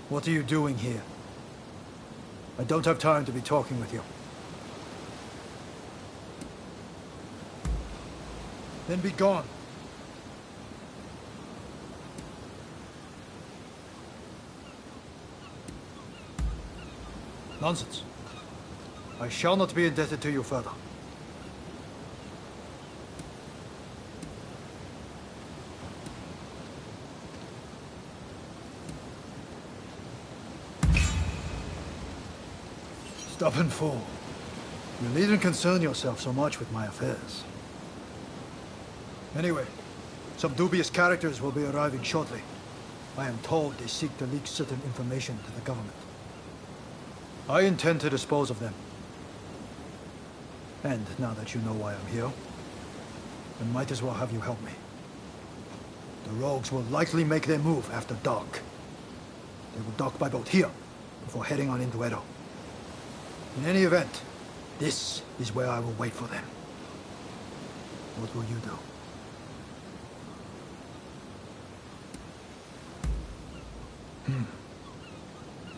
What are you doing here? I don't have time to be talking with you. Then be gone. Nonsense. I shall not be indebted to you further. Stubborn fool. You needn't concern yourself so much with my affairs. Anyway, some dubious characters will be arriving shortly. I am told they seek to leak certain information to the government. I intend to dispose of them. And now that you know why I'm here, I might as well have you help me. The rogues will likely make their move after dark. They will dock by boat here before heading on into Edo. In any event, this is where I will wait for them. What will you do?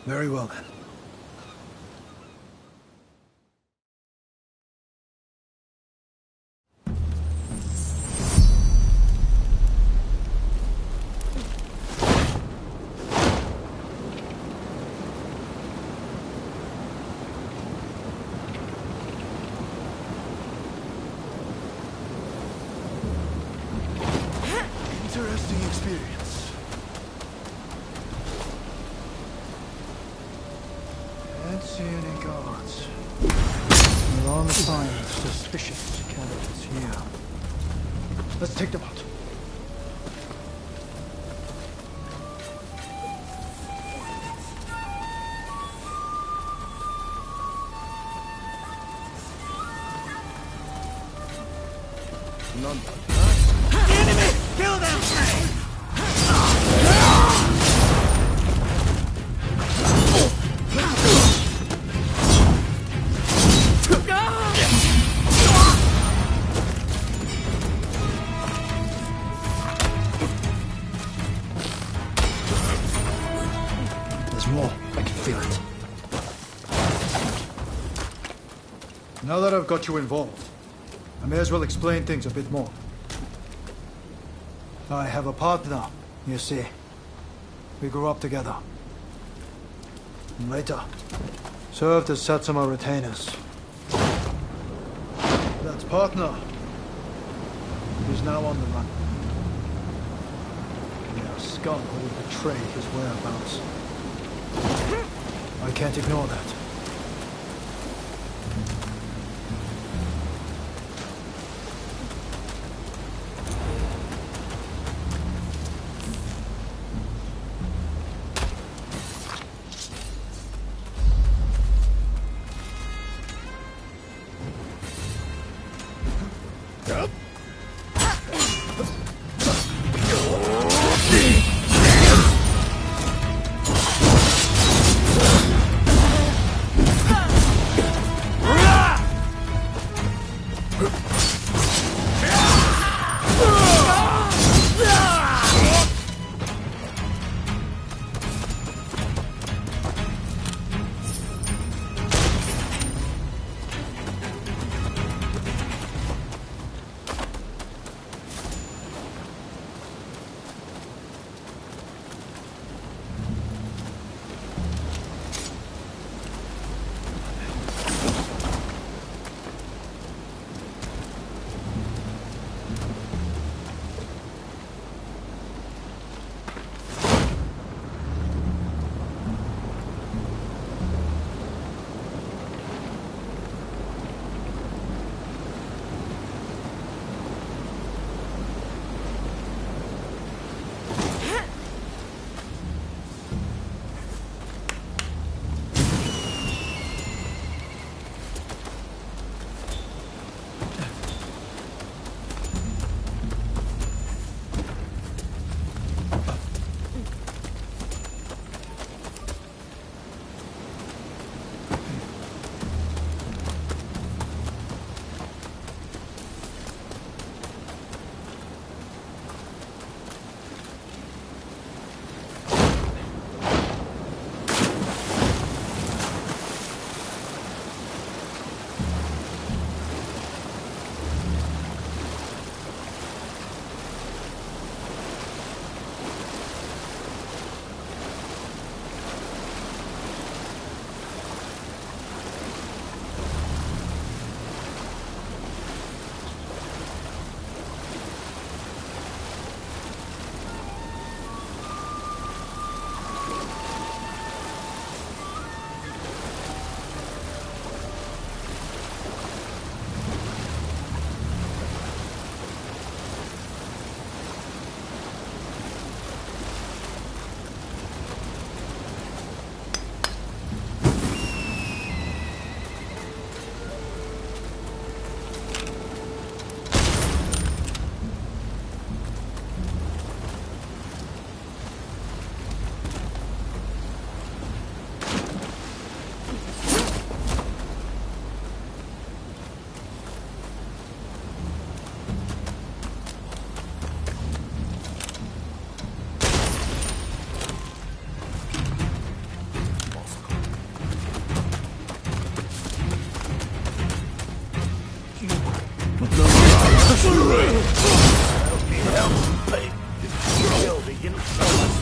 Very well then. Interesting experience. Can't see any guards. There are signs suspicious characters here. Let's take them out. None. Enemy! Kill them! There's more. I can feel it. Now that I've got you involved, I may as well explain things a bit more. I have a partner, you see. We grew up together. And later, served as Satsuma retainers. That partner is now on the run. We are scum who would betray his whereabouts. I can't ignore that. can almost...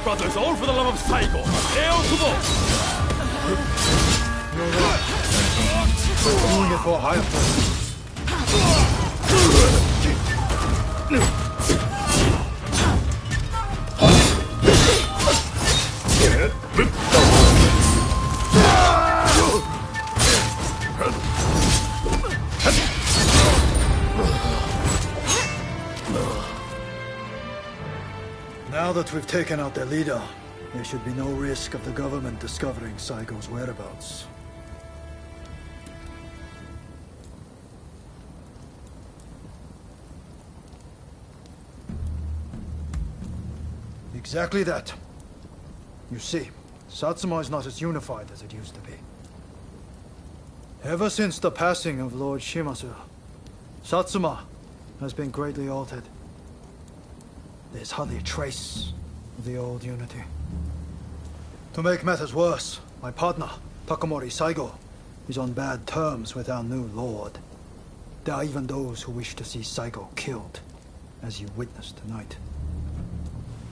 Brothers, all for the love of Saigo! Hail to both! We're doing it for higher purpose. Now that we've taken out their leader, there should be no risk of the government discovering Saigo's whereabouts. Exactly that. You see, Satsuma is not as unified as it used to be. Ever since the passing of Lord Shimazu, Satsuma has been greatly altered. There's hardly a trace of the old unity. To make matters worse, my partner, Takamori Saigo, is on bad terms with our new lord. There are even those who wish to see Saigo killed, as you witnessed tonight.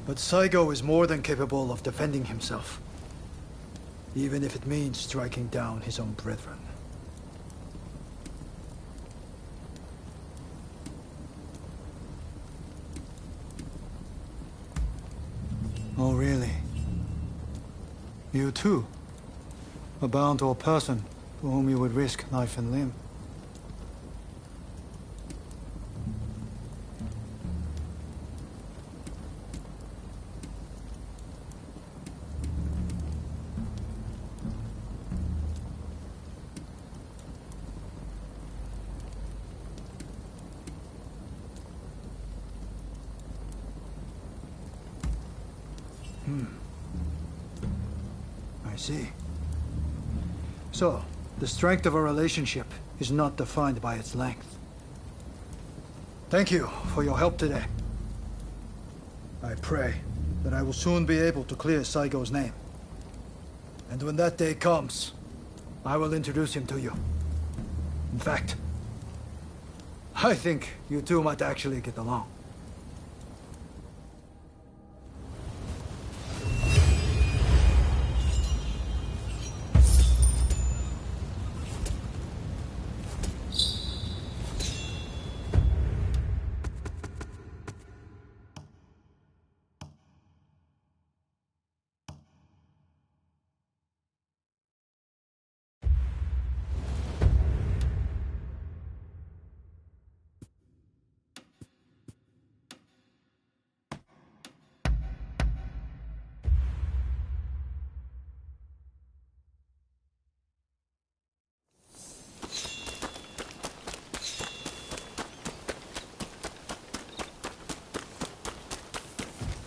But Saigo is more than capable of defending himself, even if it means striking down his own brethren. Oh, really? You too? Are bound to a person for whom you would risk life and limb? I see. So, the strength of a relationship is not defined by its length. Thank you for your help today. I pray that I will soon be able to clear Saigo's name. And when that day comes, I will introduce him to you. In fact, I think you two might actually get along.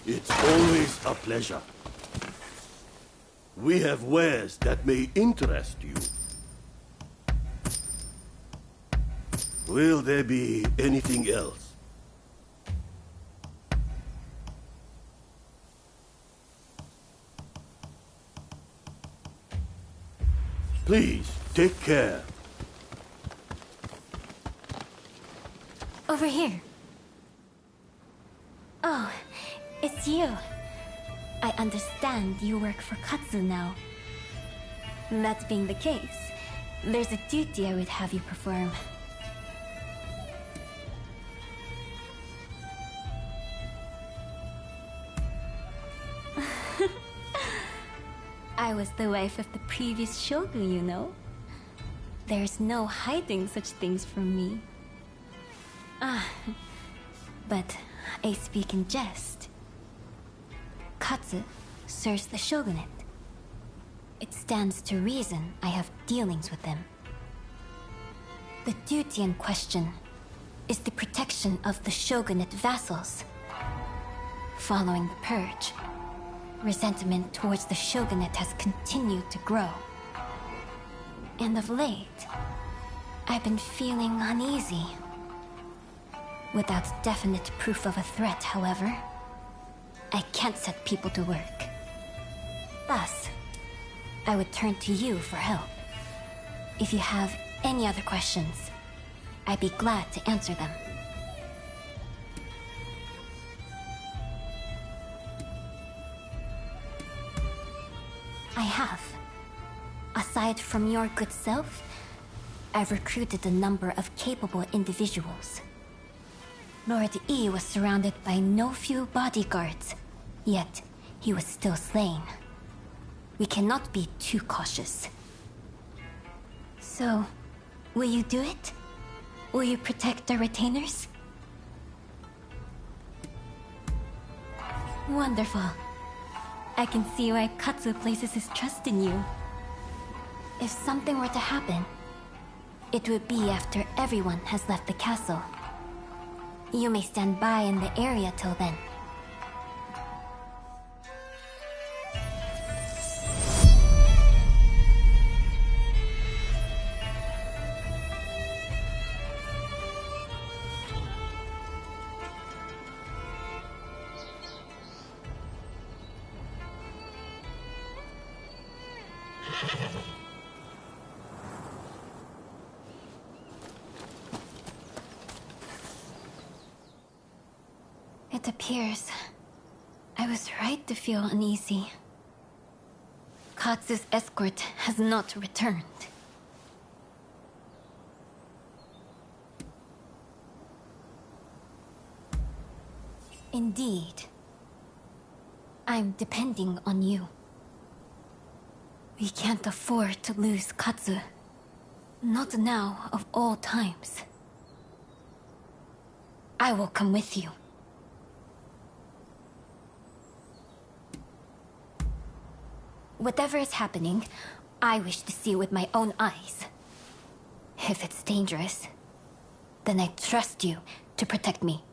It's always a pleasure. We have wares that may interest you. Will there be anything else? Please, take care. Over here. Oh, it's you. I understand you work for Katsu now. That being the case, there's a duty I would have you perform. I was the wife of the previous shogun, you know. There's no hiding such things from me. But I speak in jest. Katsu serves the shogunate. It stands to reason I have dealings with them. The duty in question is the protection of the shogunate vassals. Following the purge, resentment towards the shogunate has continued to grow. And of late, I've been feeling uneasy. Without definite proof of a threat, however, I can't set people to work. Thus, I would turn to you for help. If you have any other questions, I'd be glad to answer them. I have. Aside from your good self, I've recruited a number of capable individuals. Lord E was surrounded by no few bodyguards, yet he was still slain. We cannot be too cautious. So, will you do it? Will you protect our retainers? Wonderful. I can see why Katsu places his trust in you. If something were to happen, it would be after everyone has left the castle. You may stand by in the area till then. It appears I was right to feel uneasy. Katsu's escort has not returned. Indeed. I'm depending on you. We can't afford to lose Katsu. Not now, of all times. I will come with you. Whatever is happening, I wish to see with my own eyes. If it's dangerous, then I trust you to protect me.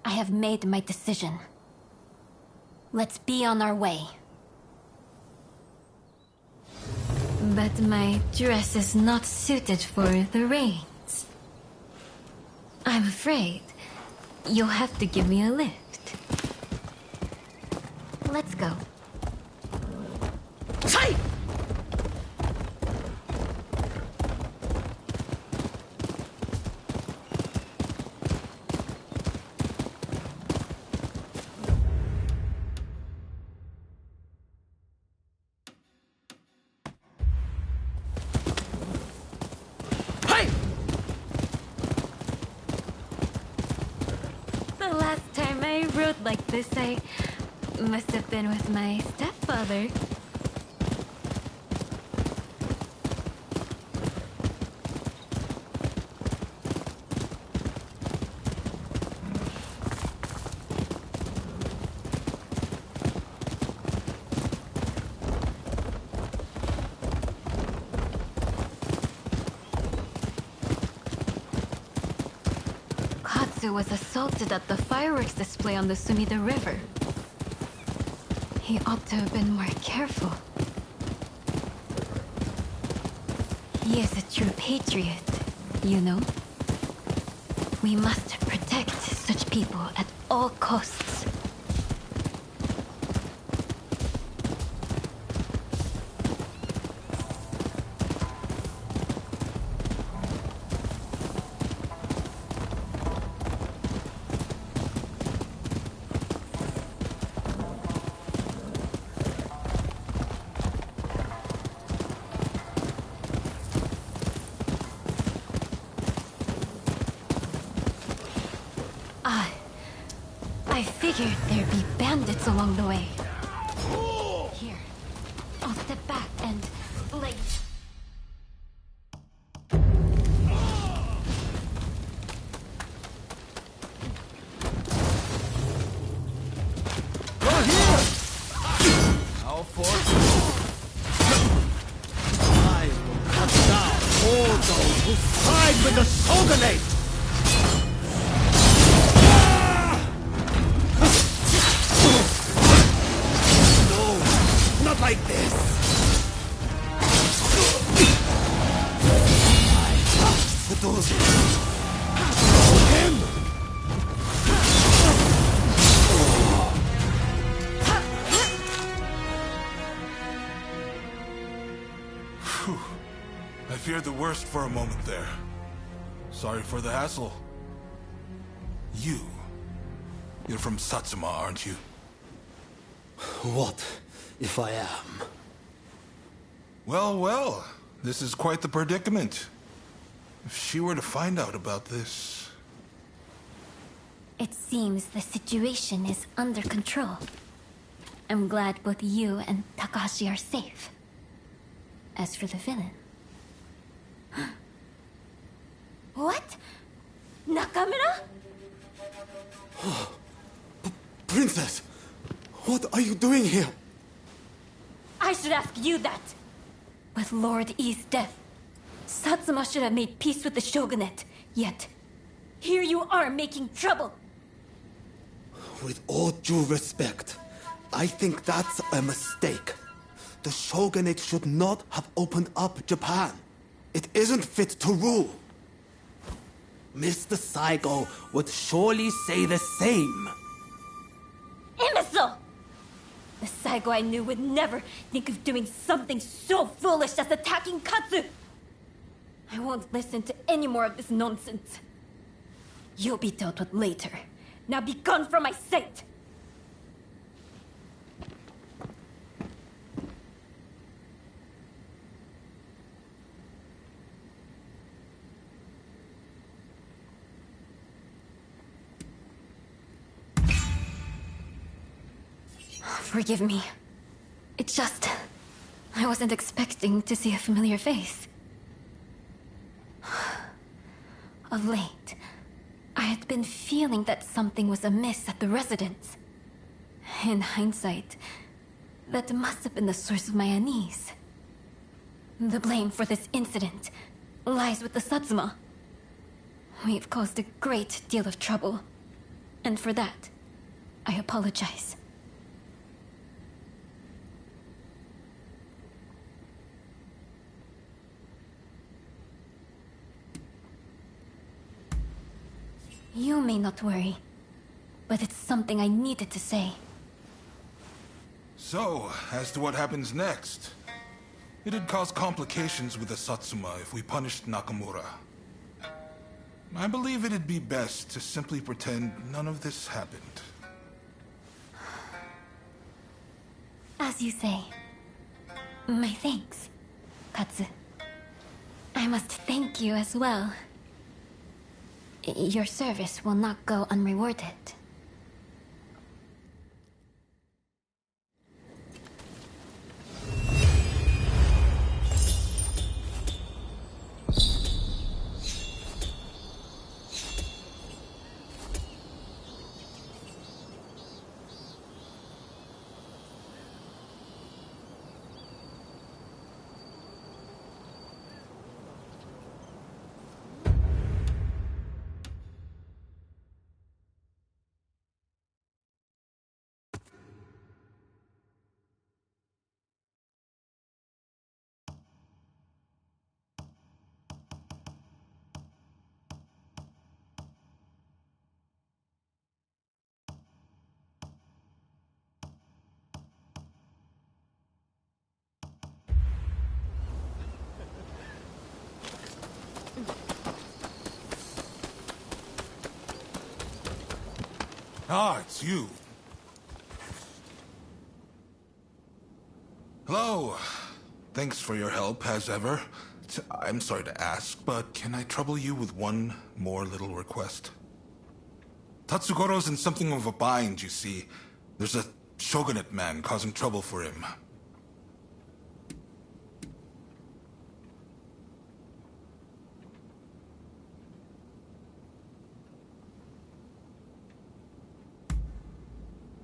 I have made my decision. Let's be on our way. But my dress is not suited for the rains. I'm afraid you'll have to give me a lift. Let's go. Hey! The last time I rode like this, I must have been with my stepfather. Katsu was assaulted at the fireworks display on the Sumida River. He ought to have been more careful. He is a true patriot, you know? We must protect such people at all costs. I figured there'd be bandits along the way. Here, I'll step back and, like... You're here! How fortunate! I will cut down all those who side with the shogunate! Not like this! I have to do this! Him! Phew. I feared the worst for a moment there. Sorry for the hassle. You're from Satsuma, aren't you? What if I am? Well, well, this is quite the predicament. If she were to find out about this... It seems the situation is under control. I'm glad both you and Takahashi are safe. As for the villain... What? Nakamura? Princess! What are you doing here? I should ask you that! With Lord I's death, Satsuma should have made peace with the shogunate. Yet, here you are making trouble! With all due respect, I think that's a mistake. The shogunate should not have opened up Japan. It isn't fit to rule. Mr. Saigo would surely say the same. Imbecile! The Saigo I knew would never think of doing something so foolish as attacking Katsu! I won't listen to any more of this nonsense. You'll be dealt with later. Now be gone from my sight! Forgive me. It's just... I wasn't expecting to see a familiar face. Of late, I had been feeling that something was amiss at the residence. In hindsight, that must have been the source of my unease. The blame for this incident lies with the Satsuma. We've caused a great deal of trouble, and for that, I apologize. You may not worry, but it's something I needed to say. So, as to what happens next. It'd cause complications with the Satsuma if we punished Nakamura. I believe it'd be best to simply pretend none of this happened. As you say. My thanks, Katsu. I must thank you as well. Your service will not go unrewarded. Ah, it's you. Hello. Thanks for your help, as ever. I'm sorry to ask, but can I trouble you with one more little request? Tatsugoro's in something of a bind, you see. There's a shogunate man causing trouble for him.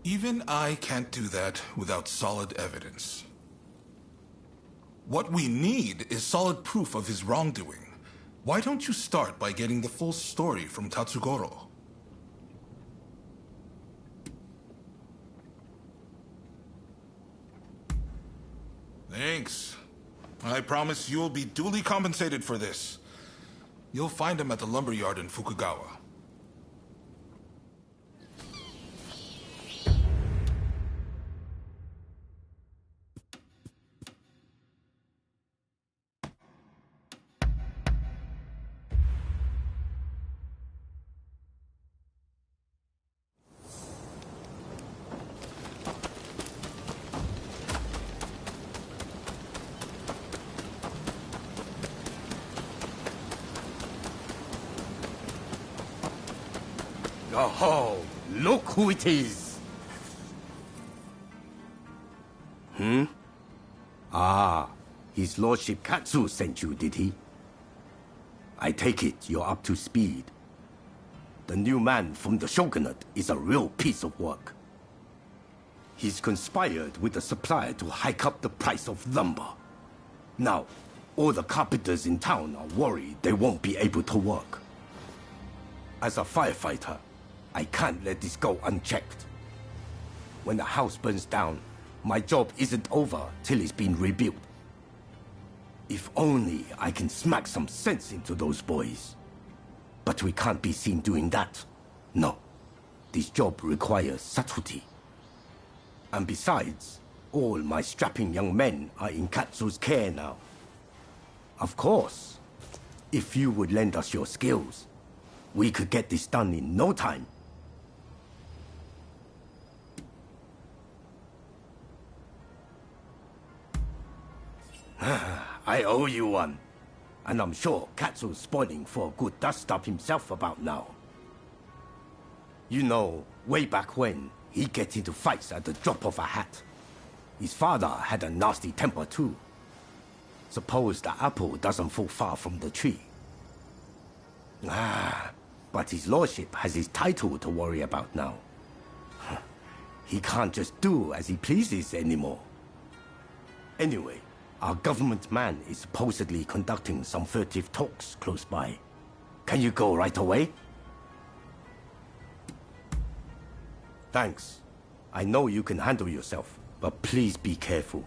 Even I can't do that without solid evidence. What we need is solid proof of his wrongdoing. Why don't you start by getting the full story from Tatsugoro? Thanks. I promise you'll be duly compensated for this. You'll find him at the lumberyard in Fukugawa. Oh, look who it is. Ah, His Lordship Katsu sent you, did he? I take it you're up to speed. The new man from the shogunate is a real piece of work. He's conspired with the supplier to hike up the price of lumber. Now, all the carpenters in town are worried they won't be able to work. As a firefighter, I can't let this go unchecked. When the house burns down, my job isn't over till it's been rebuilt. If only I can smack some sense into those boys. But we can't be seen doing that. No. This job requires subtlety. And besides, all my strapping young men are in Katsu's care now. Of course, if you would lend us your skills, we could get this done in no time. I owe you one. And I'm sure Katsu's spoiling for a good dust-up himself about now. You know, way back when, he'd get into fights at the drop of a hat. His father had a nasty temper too. Suppose the apple doesn't fall far from the tree. But his lordship has his title to worry about now. He can't just do as he pleases anymore. Anyway, our government man is supposedly conducting some furtive talks close by. Can you go right away? Thanks. I know you can handle yourself, but please be careful.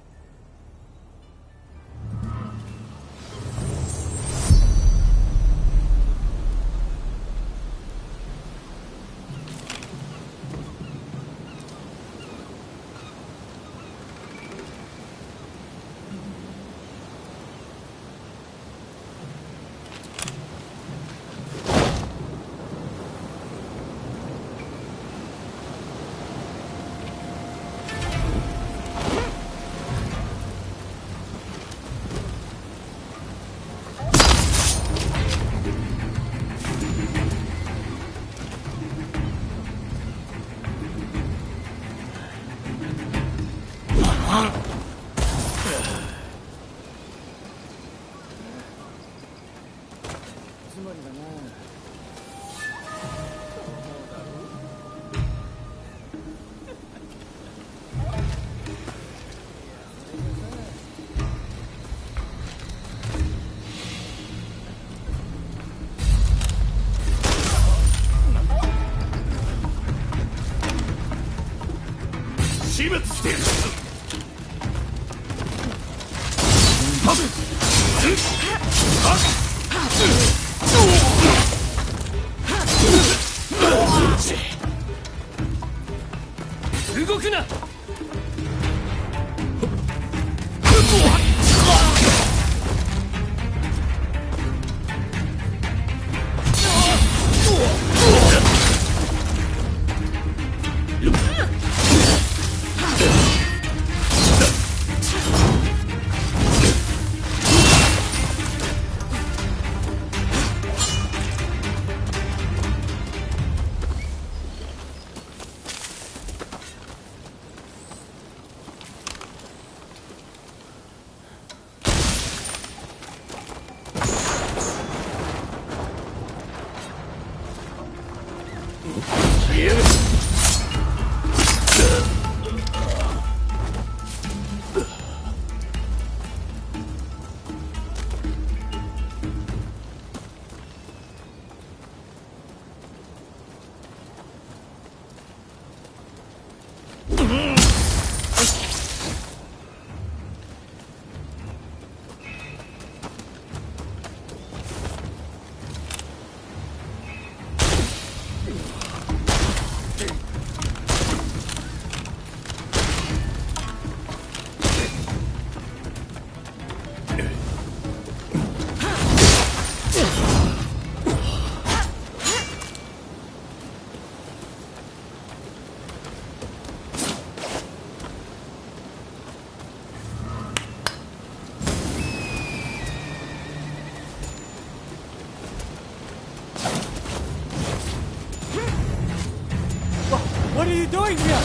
doing here?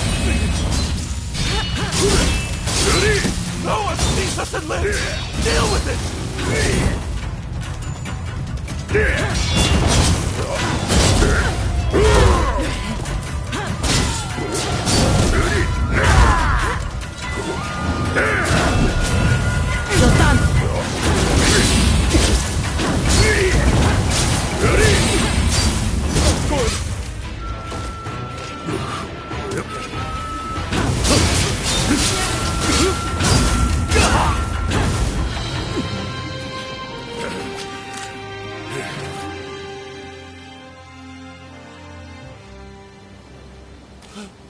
No one sees us and lives! Deal with it! You're done!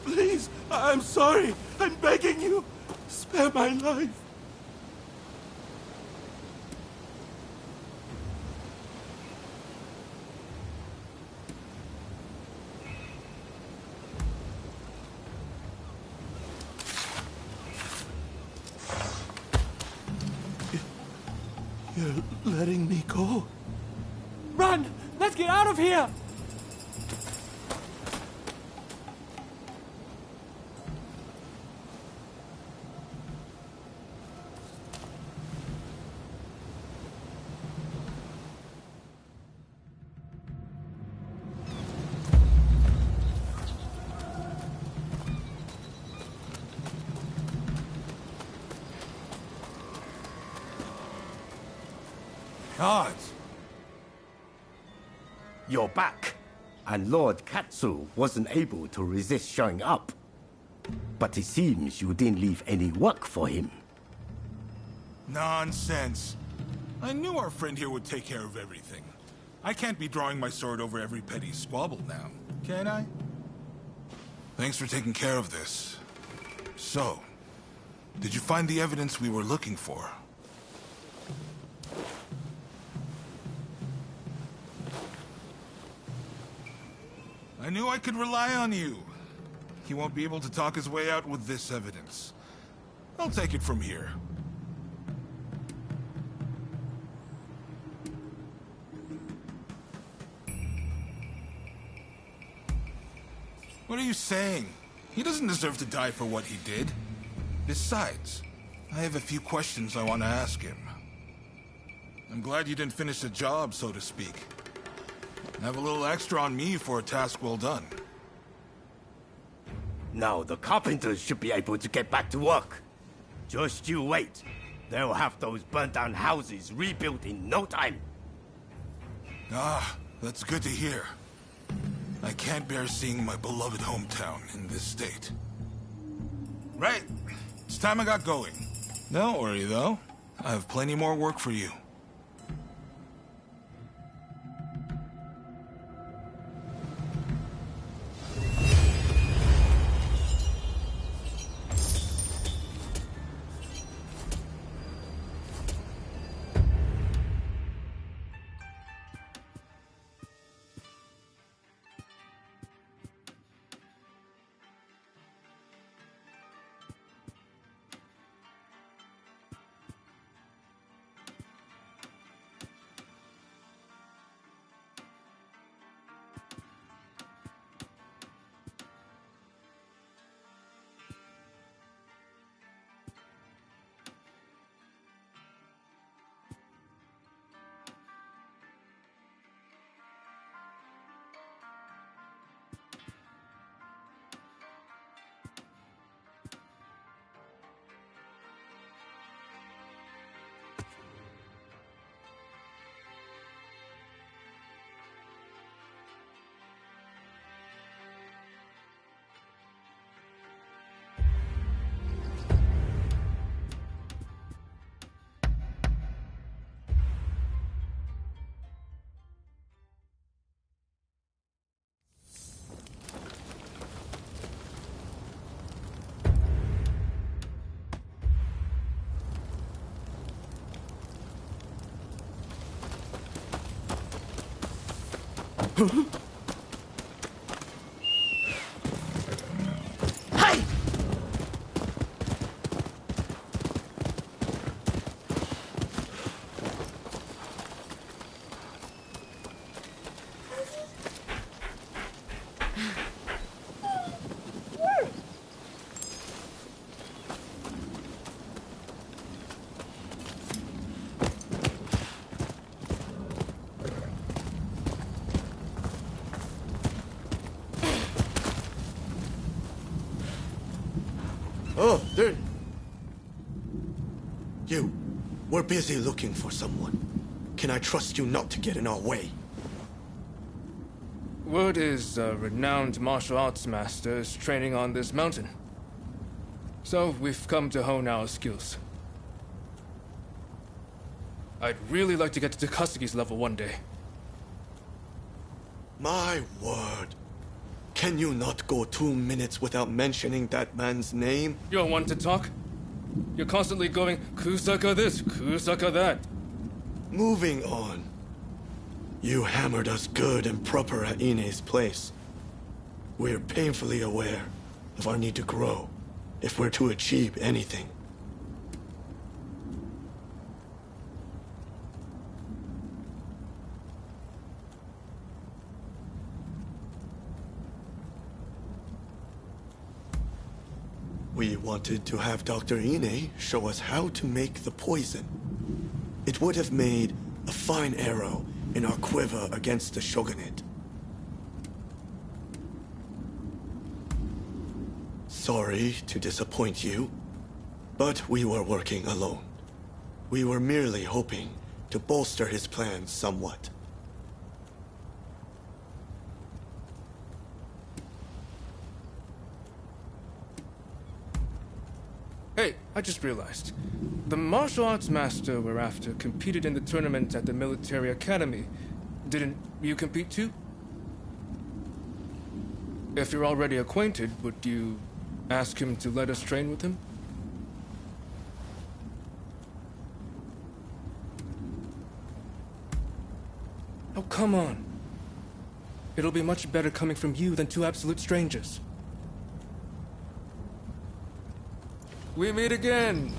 Please, I'm sorry. I'm begging you. Spare my life. You're letting me go? Run! Let's get out of here! Gods! You're back, and Lord Katsu wasn't able to resist showing up. But it seems you didn't leave any work for him. Nonsense. I knew our friend here would take care of everything. I can't be drawing my sword over every petty squabble now, can I? Thanks for taking care of this. So, did you find the evidence we were looking for? I knew I could rely on you. He won't be able to talk his way out with this evidence. I'll take it from here. What are you saying? He doesn't deserve to die for what he did. Besides, I have a few questions I want to ask him. I'm glad you didn't finish the job, so to speak. Have a little extra on me for a task well done. Now the carpenters should be able to get back to work. Just you wait. They'll have those burnt-down houses rebuilt in no time. Ah, that's good to hear. I can't bear seeing my beloved hometown in this state. Right. It's time I got going. Don't worry, though. I have plenty more work for you. Hey! You, we're busy looking for someone. Can I trust you not to get in our way? Word is a renowned martial arts master is training on this mountain. So we've come to hone our skills. I'd really like to get to Takasagi's level one day. My word. Can you not go 2 minutes without mentioning that man's name? You don't want to talk? You're constantly going, Kusaka this, Kusaka that. Moving on. You hammered us good and proper at Ine's place. We're painfully aware of our need to grow if we're to achieve anything. We wanted to have Dr. Ine show us how to make the poison. It would have made a fine arrow in our quiver against the shogunate. Sorry to disappoint you, but we were working alone. We were merely hoping to bolster his plans somewhat. Hey, I just realized. The martial arts master we're after competed in the tournament at the military academy. Didn't you compete too? If you're already acquainted, would you ask him to let us train with him? Oh, come on. It'll be much better coming from you than two absolute strangers. We meet again!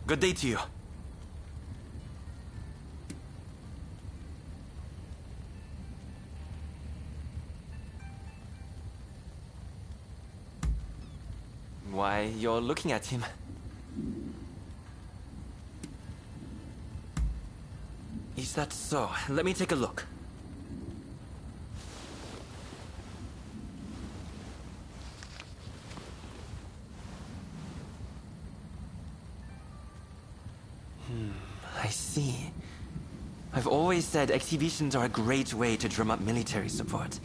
Good day to you. Why, you're looking at him. Is that so? Let me take a look. I see. I've always said exhibitions are a great way to drum up military support,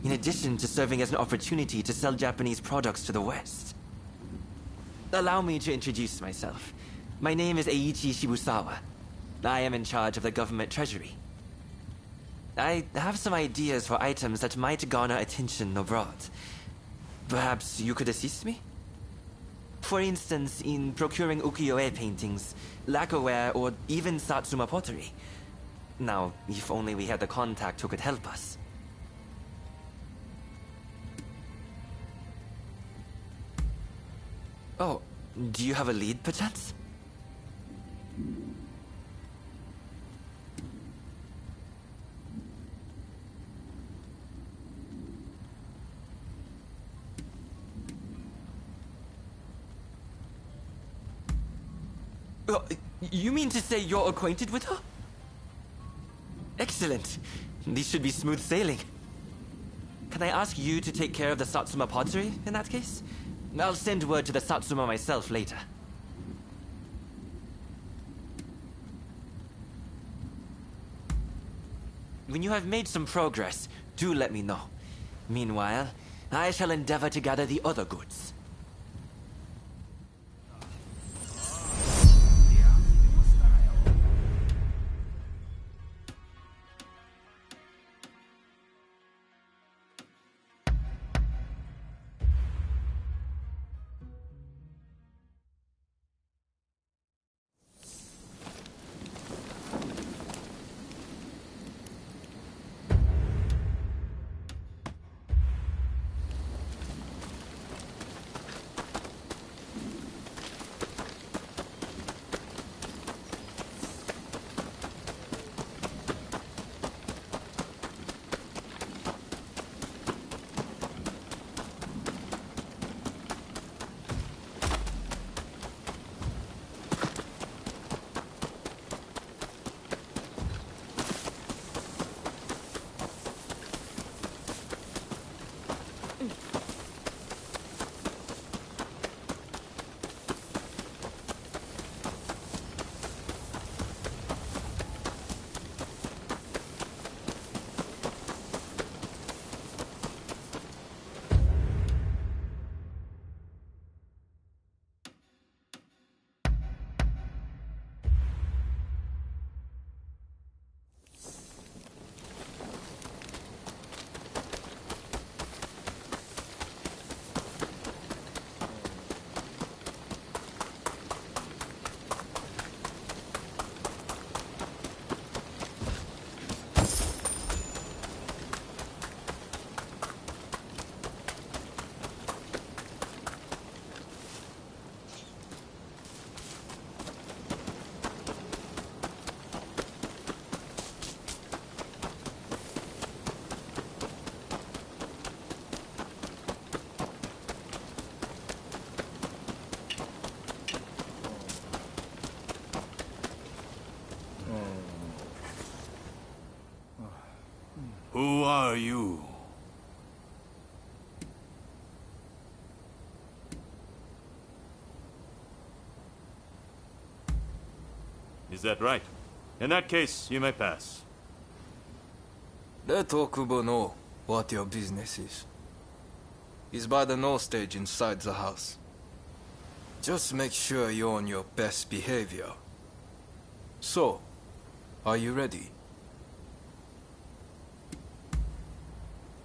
in addition to serving as an opportunity to sell Japanese products to the West. Allow me to introduce myself. My name is Eiichi Shibusawa. I am in charge of the government treasury. I have some ideas for items that might garner attention abroad. Perhaps you could assist me? For instance, in procuring ukiyo-e paintings, lacquerware, or even Satsuma pottery. Now, if only we had a contact who could help us. Oh, do you have a lead, perchance? You mean to say you're acquainted with her? Excellent. These should be smooth sailing. Can I ask you to take care of the Satsuma pottery, in that case? I'll send word to the Satsuma myself later. When you have made some progress, do let me know. Meanwhile, I shall endeavor to gather the other goods. Who are you? Is that right? In that case, you may pass. Let Okubo know what your business is. He's by the no stage inside the house. Just make sure you're on your best behavior. So, are you ready?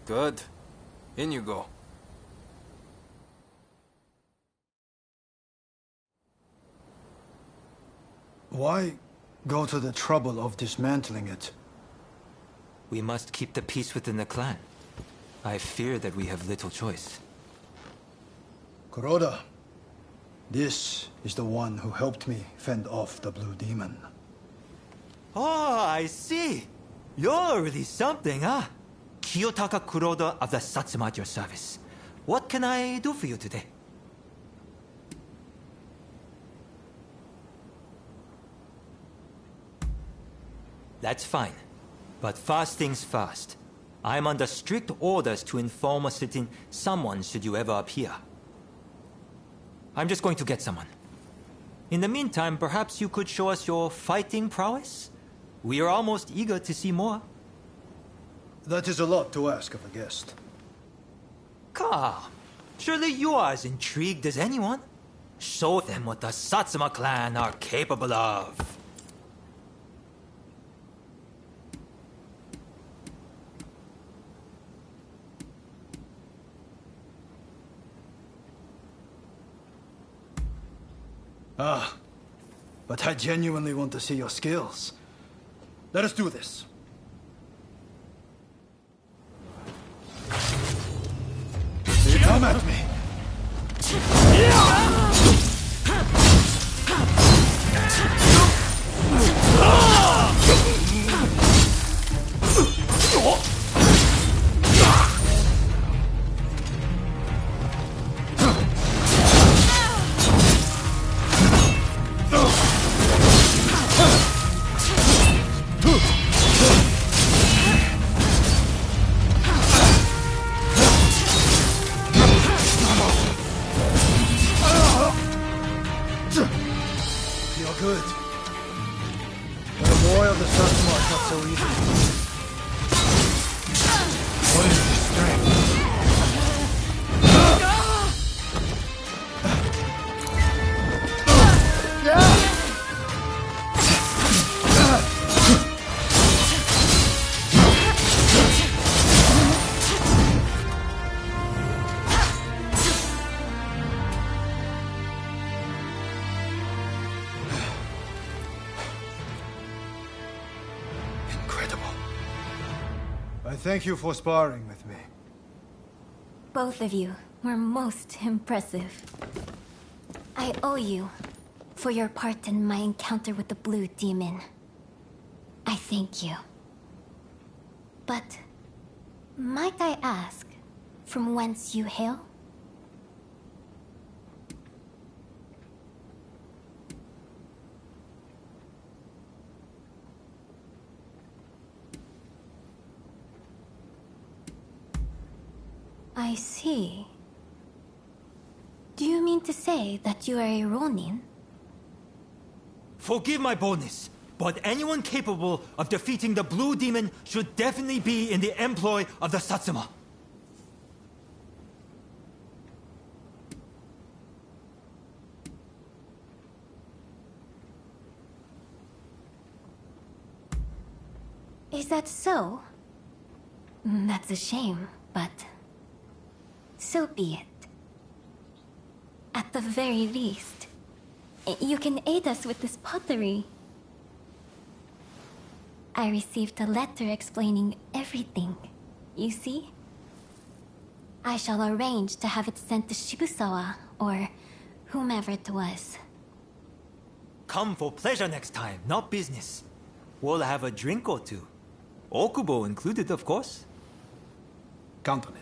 Good. In you go. Why go to the trouble of dismantling it? We must keep the peace within the clan. I fear that we have little choice. Kuroda, this is the one who helped me fend off the Blue Demon. Oh, I see. You're really something, huh? Kiyotaka Kuroda of the Satsuma at your service. What can I do for you today? That's fine. But first things first. I'm under strict orders to inform a certain someone should you ever appear. I'm just going to get someone. In the meantime, perhaps you could show us your fighting prowess? We are almost eager to see more. That is a lot to ask of a guest. Come. Surely you are as intrigued as anyone. Show them what the Satsuma clan are capable of. Ah, but I genuinely want to see your skills. Let us do this. Come at me. Good. But a boy of the Satsuma is not so easy. What is his strength? Thank you for sparring with me. Both of you were most impressive. I owe you for your part in my encounter with the Blue Demon. I thank you. But might I ask from whence you hail? I see. Do you mean to say that you are a Ronin? Forgive my boldness, but anyone capable of defeating the Blue Demon should definitely be in the employ of the Satsuma. Is that so? That's a shame, but so be it. At the very least, you can aid us with this pottery. I received a letter explaining everything, you see? I shall arrange to have it sent to Shibusawa, or whomever it was. Come for pleasure next time, not business. We'll have a drink or two. Okubo included, of course. Count on it.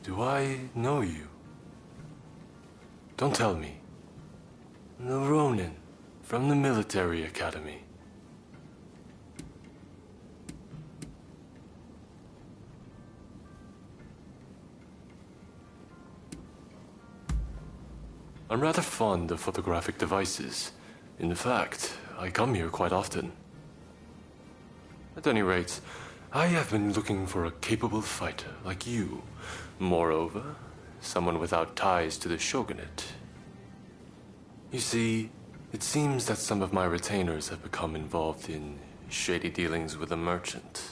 Do I know you? Don't tell me. The Ronin from the military academy. I'm rather fond of photographic devices. In fact, I come here quite often. At any rate, I have been looking for a capable fighter like you. Moreover, someone without ties to the shogunate. You see, It seems that some of my retainers have become involved in shady dealings with a merchant.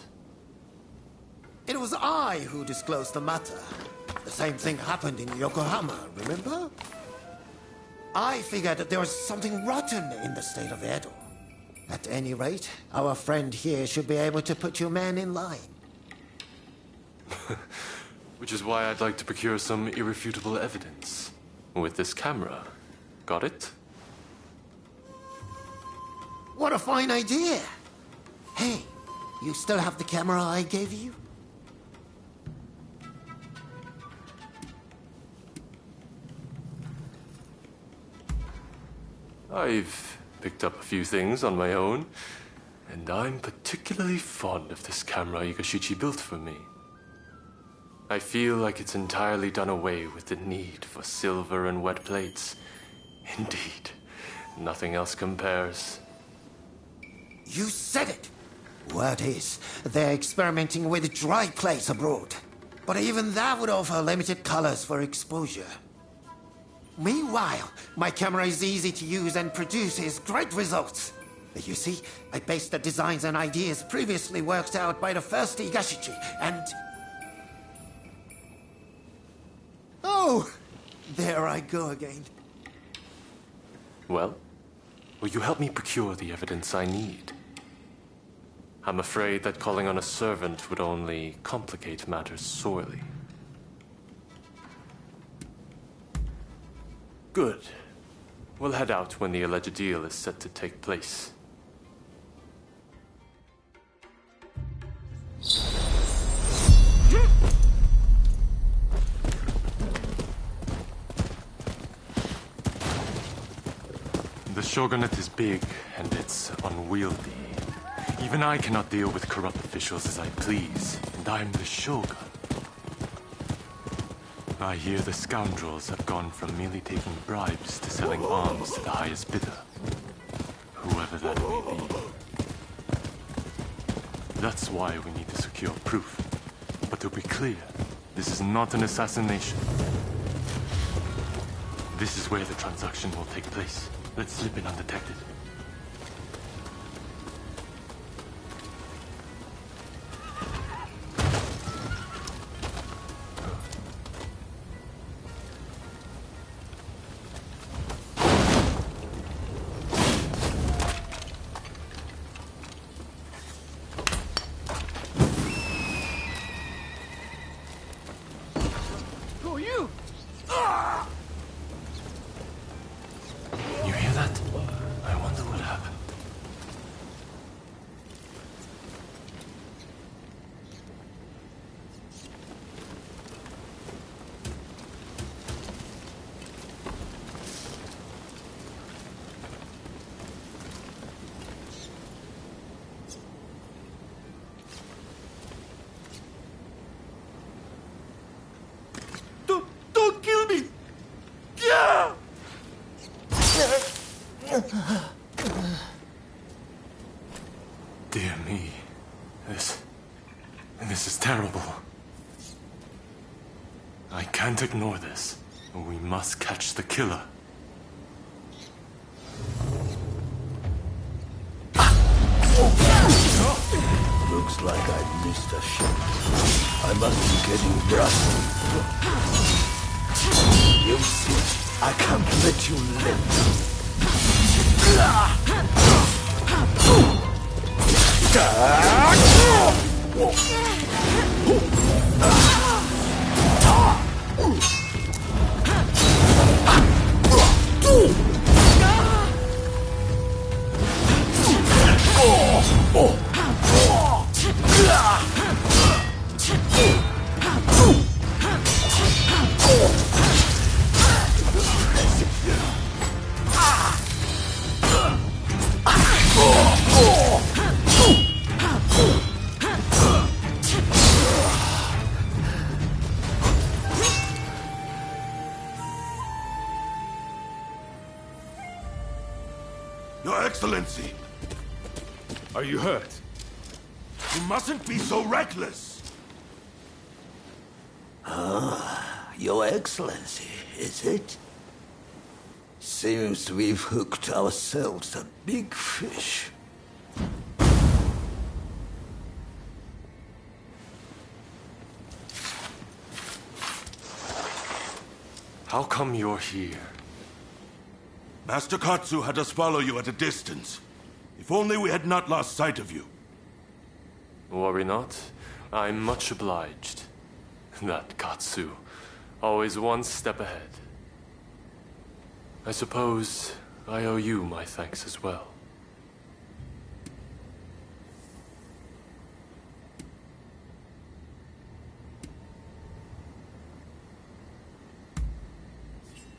It was I who disclosed the matter. The same thing happened in Yokohama, remember? I figured that there was something rotten in the state of Edo. At any rate, our friend here should be able to put your man in line. Which is why I'd like to procure some irrefutable evidence. With this camera. Got it? What a fine idea! Hey, you still have the camera I gave you? I've picked up a few things on my own, and I'm particularly fond of this camera Igashichi built for me. I feel like it's entirely done away with the need for silver and wet plates. Indeed, nothing else compares. You said it! Word is, they're experimenting with dry plates abroad. But even that would offer limited colors for exposure. Meanwhile, my camera is easy to use and produces great results. You see, I based the designs and ideas previously worked out by the first Igashichi, and... Oh! There I go again. Well, will you help me procure the evidence I need? I'm afraid that calling on a servant would only complicate matters sorely. Good. We'll head out when the alleged deal is set to take place. The shogunate is big, and it's unwieldy. Even I cannot deal with corrupt officials as I please, and I'm the shogun. I hear the scoundrels have gone from merely taking bribes to selling arms to the highest bidder, whoever that may be. That's why we need to secure proof. But to be clear, this is not an assassination. This is where the transaction will take place. Let's slip in undetected. You hear that? I wonder what happened. Don't kill me! Yeah! Dear me. This is terrible. I can't ignore this. We must catch the killer. Looks like I missed a shot. I must be getting rusty. You see, I can't let you live. Your Excellency! Are you hurt? You mustn't be so reckless! Ah, Your Excellency, is it? Seems we've hooked ourselves a big fish. How come you're here? Master Katsu had us follow you at a distance. If only we had not lost sight of you. Worry not. I'm much obliged. That Katsu, always one step ahead. I suppose I owe you my thanks as well.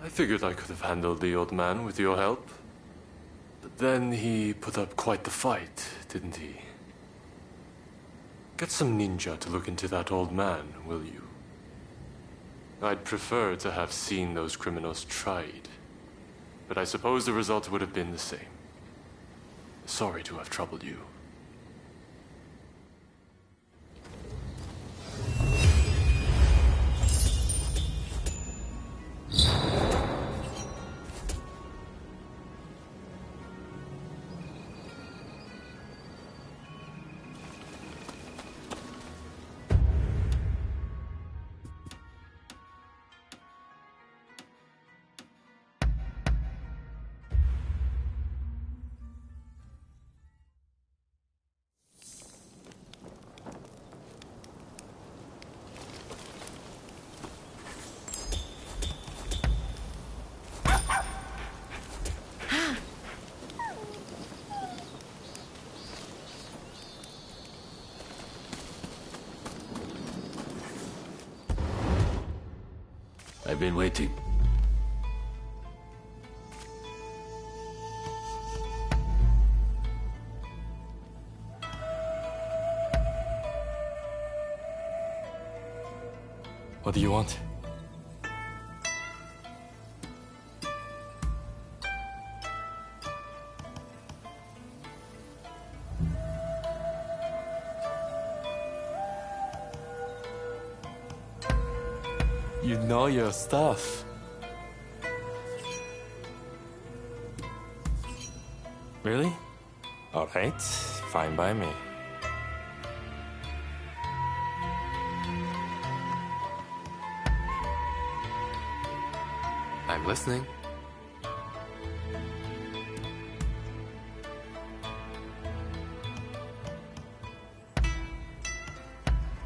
I figured I could have handled the old man with your help. But then he put up quite the fight, didn't he? Get some ninja to look into that old man, will you? I'd prefer to have seen those criminals tried. But I suppose the result would have been the same. Sorry to have troubled you. I've been waiting. What do you want? You know your stuff. Really? All right, fine by me. I'm listening.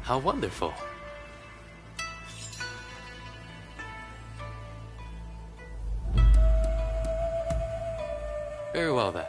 How wonderful. Very well then.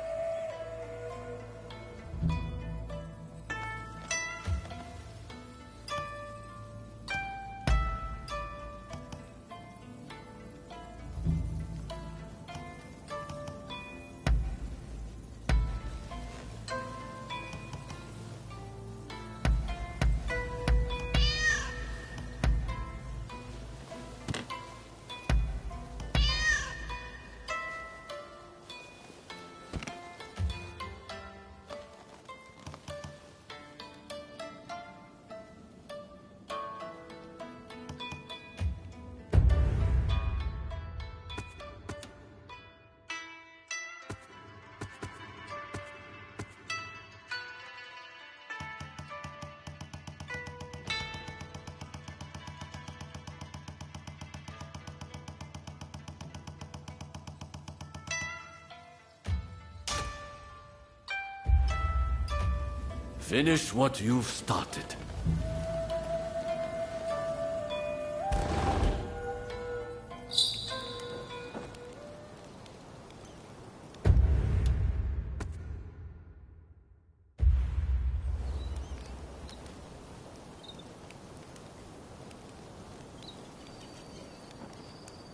Finish what you've started.